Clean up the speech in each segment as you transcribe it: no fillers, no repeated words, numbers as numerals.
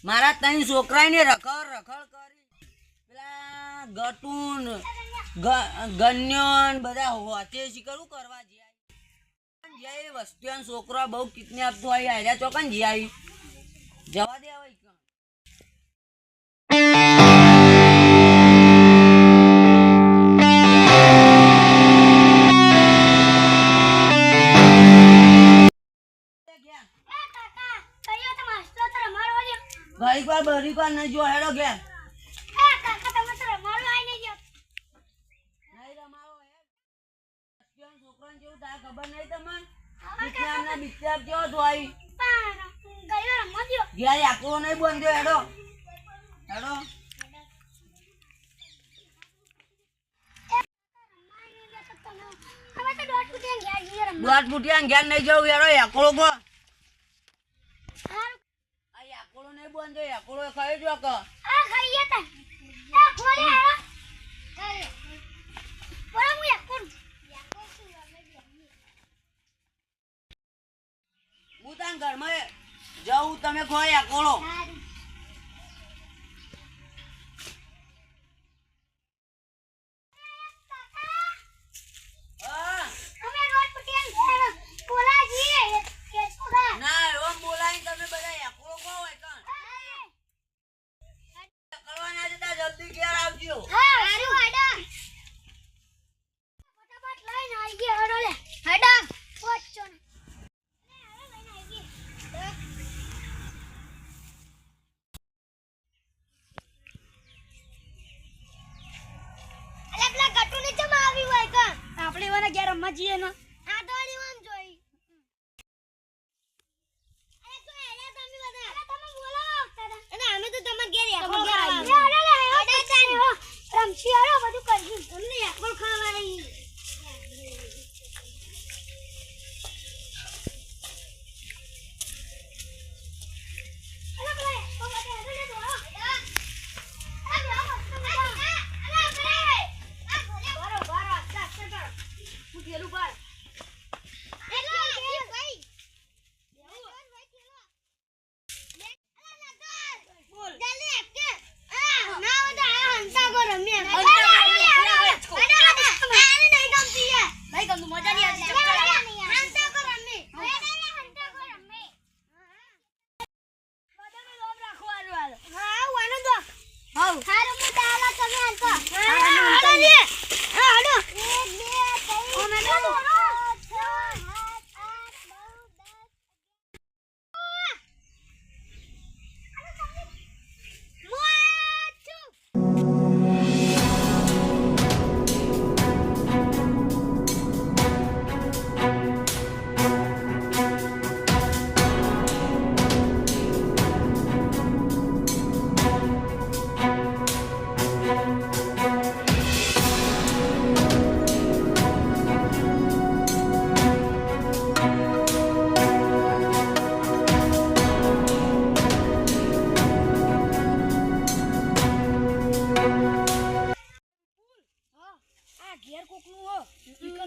મારા ત્રણ છોકરાને રખડ રખડ કરી પેલા ગટુન ગન્યોન બધા હોતે શીખરું કરવા જ્યાં વસ્તુઓનો છોકરો બહુ કિડનેપ તો આવી આર્યા ચોકન જી આવી જવા દે હવે ઘડીક વાર બરીક વાર નહીં જો હેડો ઘેર છોકરાને જેવું તારે ખબર નહીં તમને બિસ્તરામ કેવો તો આવી ઘેર આકરો નહીં બંધ્યો હેડો હેડો દોઢ ફૂટિયા ઘેર નહીં જવું હેડો આકરો ગો આકરો નહીં બંધ્યો આકરો ખાઈ જો કે હું તાન ઘરમાં જાઉં તમે ખોયા કોળો ના એમ બોલાય તમે બધા એકલો ખો હોય કણ કરવા ના જતા જલ્દી ઘેર આવજો ફટાફટ લઈને આવી ગયા હડો લે હડા પહોંચો ને આપણે એવાના ઘેર રમવા જઈએ ને આ તો આમ જોઈ અરે તો એલા તમે બધા અરે તમે બોલો અને અમે તો તમાર ઘેર એકલો ખાવા રમશી આરો બધું કરશું અમને એકલો ખાવા આવી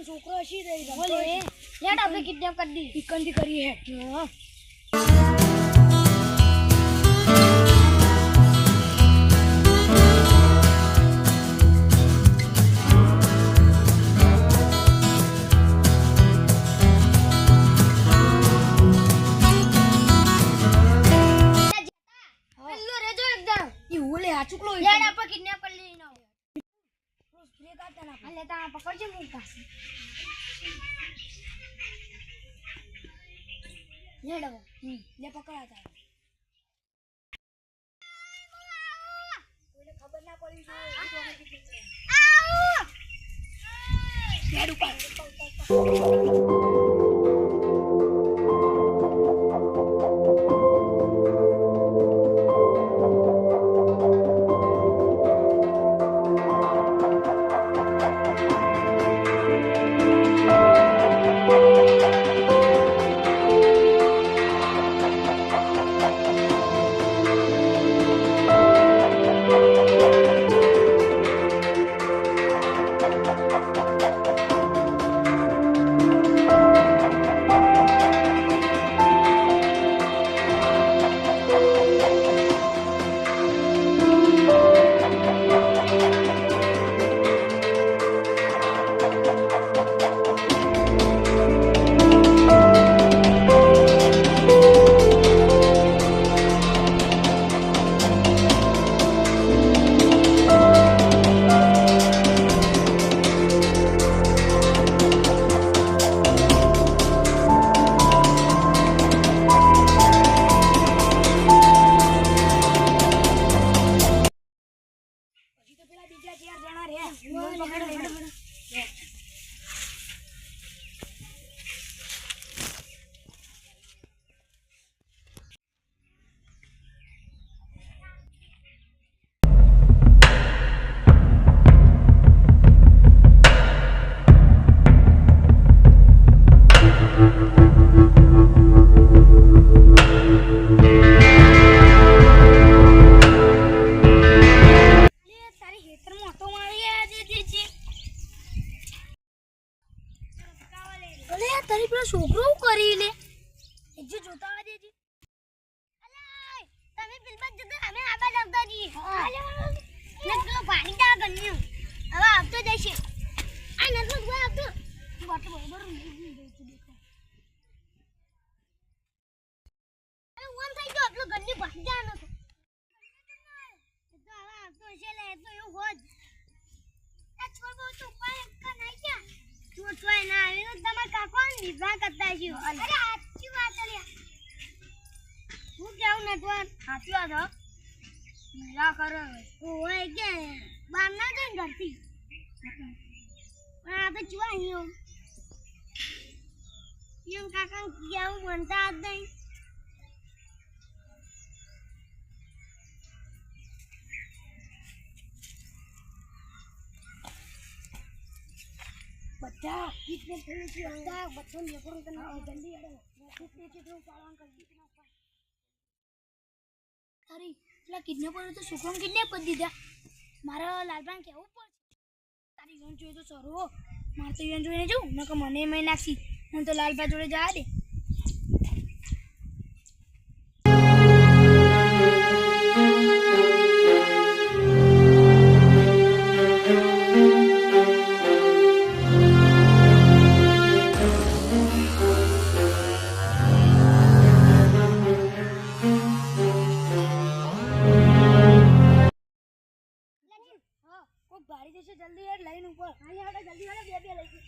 છોકરો હસી રહી બોલે યાર આપણે કિડનેપ કરી દી ચિકન થી કરી હે હેલો રેજો એકદમ ઈ ઓલે આ ચુકલો યાર આપણે કિડનેપ કરી લી ના સ્પ્રે કાઢતા ના અલે તા પકડજે મુકા લે ડબો લે પકડાતા કોઈને ખબર ના પડી જો હેડ ઉપર તારી પેલો છોકરો શું કરી લે જો જોતા આવા દેજી અલે તમે બિલબત જતા અમે આબા લાગતા જી ને પેલો પાણી ડા ગન્યું હવે આવતો જશે આ નતો ગયો આવતો વાટ બરોબર નહીં દેખો અરે વન થઈ ગયો પેલો ગન્યું પાણી ડા નતો તો હવે આવતો હશે લે તો એવું હોત આ છોડ બહુ તો પાણી કા નાઈ ગયા ચોટવાય ના આવે તો તમાર કાકો નિભા કરતા છે અરે સાચી વાત અલ્યા હું કેવું નટવર સાચી વાત હો મજા કરે ઓય કે બાર ના જઈને ઘરથી આ તો ચુવા અહીંયા યમ કાકા કેવું બનતા જ નહીં બધા કિતને થયું છે બધા બચ્ચોને લેકરો તને જલ્દી આડો કિતને કેટલું પાલન કરી દીધું તારી પેલા કિડનેપર તો છોકરાને કિડનેપ કરી દીધા મારા લાલભાઈ કેવું પડશે તારી યોન જોઈએ તો સરો મારે તો યોન જોઈને જવું નકર મને મેં નાખી મને તો લાલભાઈ જોડે જવા દે ગાડી જશે જલ્દી યાર લાઈન ઉપર અહીંયા આગળ જલ્દી વાળા બે લઈ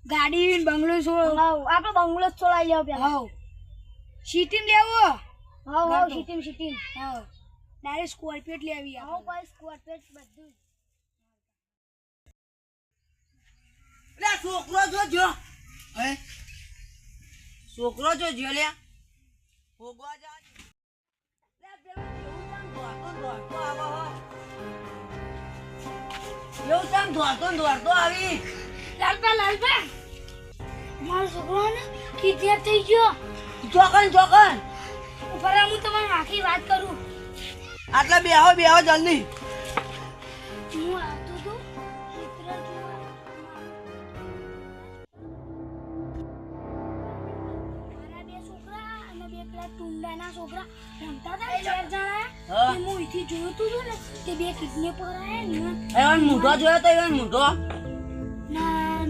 ગાડી બંગલો આપણે બંગલો છોડાઈ જાવ પેલા હાવ સિટીમ લેવો હાવ હાવ સિટીમ હાવ ડાયરેક્ટ સ્કોર્પિયો લેવી હાવ ભાઈ સ્કોર્પિયો બધું લે છોકરો જો હે છોકરો જો લે ભોગવા જા લે પેલો દોડતો આવો એવું કામ દોડતો આવી લાલબા મારો છોકરો ને કિડનેપ થઈ ગયો ચોકન ઉપર હું તમને આખી વાત કરું આટલા બેહો જલ્દી હું આવતો તો મિત્ર જોવા મારા બે છોકરા અને બે પેલા ટુંડાના છોકરા રમતા હતા ચાર જણા હું અહીંથી જોયું તું ને તે બે કિડનેપર આયા ને એવન મૂઢો જોયો તો એવન મૂઢો ના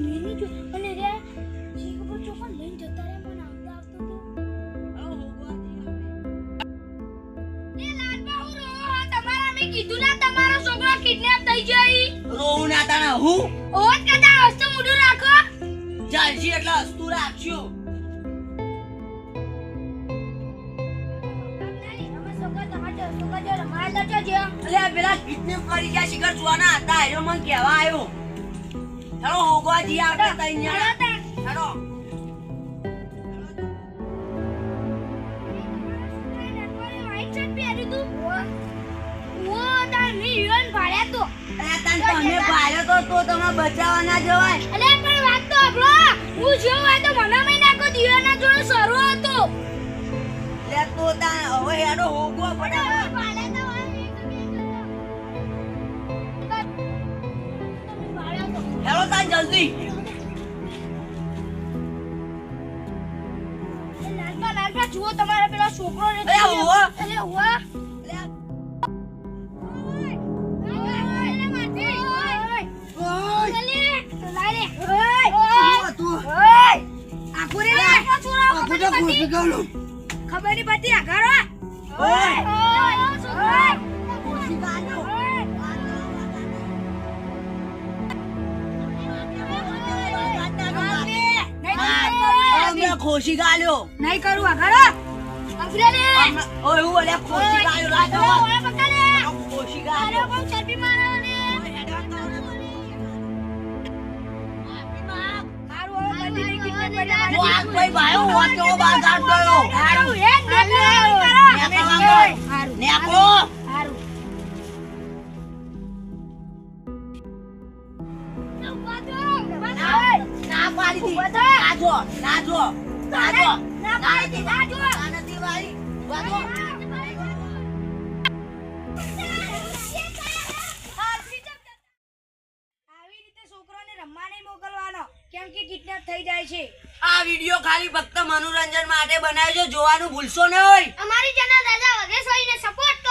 તાણે હું ઓત કદા હસ્તો મુડું રાખો ચાલશી એટલે હસતું રાખશું. અલ્યા પેલા કિડનેપ કરી ગયા શિખર જોવાના હતા એનો મને કહેવા આવ્યો. હેલો હોગવાજી આવતા તઈ હેલો તમે ભાડ્યો તો તમે બચાવવા ના જવાય. લે તો તા હવે હેડો હોગવો પડે. હેલો તા જલ્દી. જુઓ તમારા પેલા છોકરો ને અરે હોવો. અલે હોવા ખબર નહીં પડતી આઘારો ખોશી ગાલ્યો નહીં કરું આઘારો ખોશી ગાલ્યો ખોશી ગાલ્યો કેમ કે કિડનેપ થઈ જાય છે. આ વિડિયો ખાલી ફક્ત મનોરંજન માટે બનાવ્યો છે, જોવાનું ભૂલશો નહીં. અમારી ચેનલ રાજા વગેરે સપોર્ટ